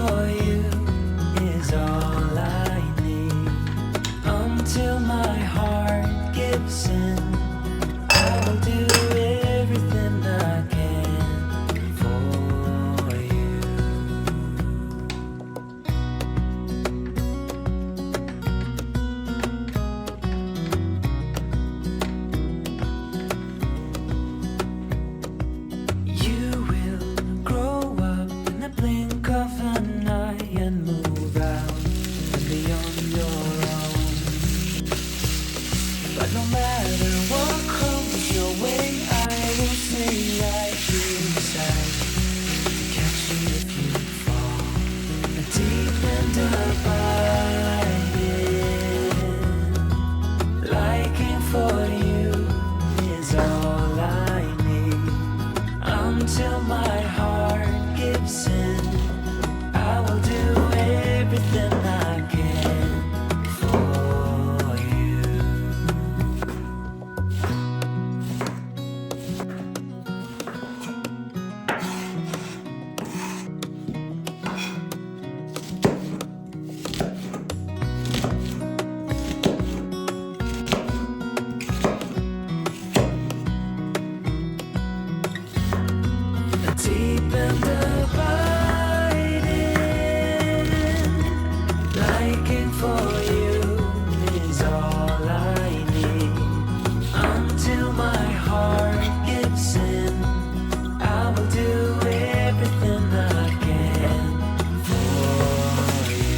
for you is all I need. Until my heart gives in, I will do everything I can for you. You will grow up in the blink of an eye and move out and be on your own. But no matter what comes your way, I will stay right here beside you to catch you if you fall. And deep and abiding, liking for you is all I need. Until my heart gives in, I will do everything I can for you. Deep and abiding, liking for you is all I need. Until my heart gives in, I will do everything I can for you.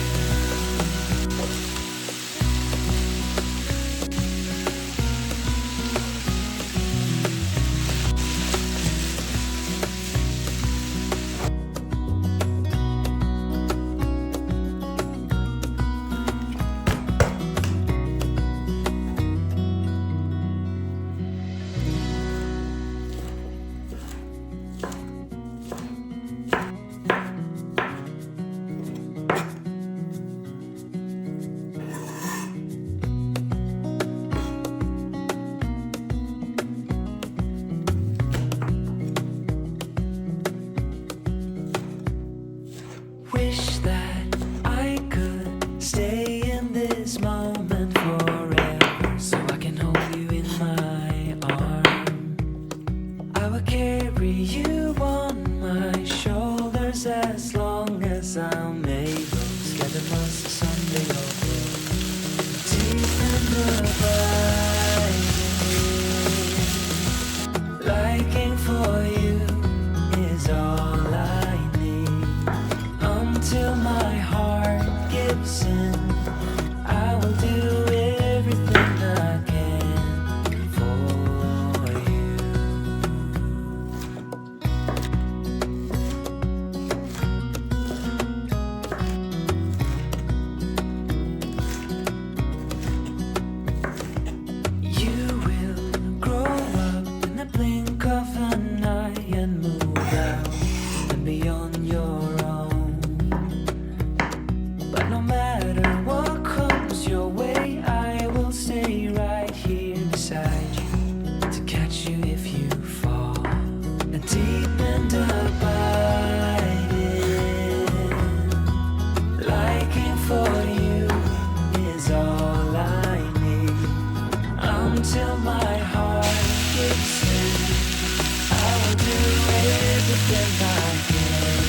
Wish that I could stay in this moment forever, so I can hold you in my arms. I will carry you on my shoulders as long as I'm able. Together must the someday all grow deep and abiding. Liking for you is all I need. Until my heart gives in, I will do everything I can for you. You will grow up in the blink of an eye and move out and be on your own. But no matter what comes your way, I will stay right here beside you to catch you if you fall. And deep and abiding, liking for you is all I need. Until my heart gives in, I will do everything I can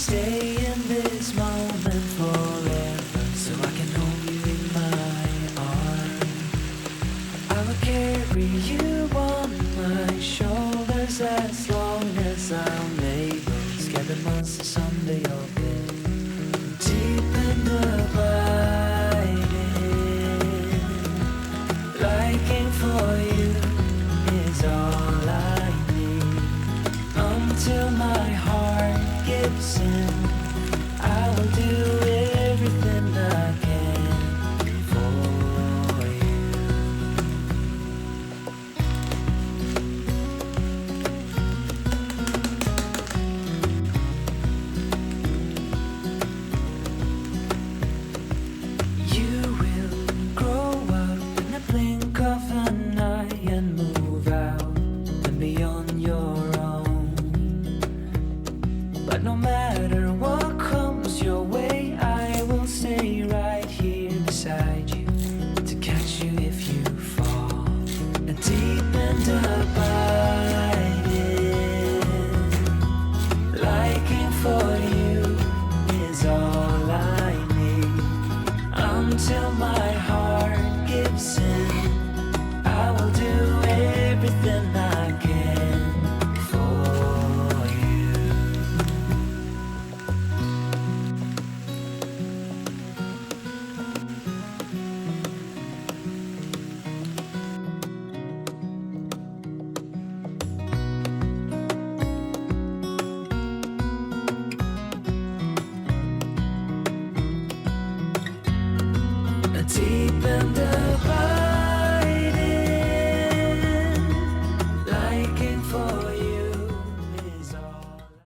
stay in this moment forever, so I can hold you in my arms. I will carry you on my shoulders as long as I'm able. Scare the monsters under your bed, deep and abiding. Liking for you is all I need. Until my heart gives in, I will do everything I can for you. You will grow up in the blink of an eye and move out and beyond your own. But no matter what comes your way, I will stay right here beside you to catch you if you fall. And deep and abiding, liking for you is all I need. Until my heart gives in, I will do everything I can for you. Deep and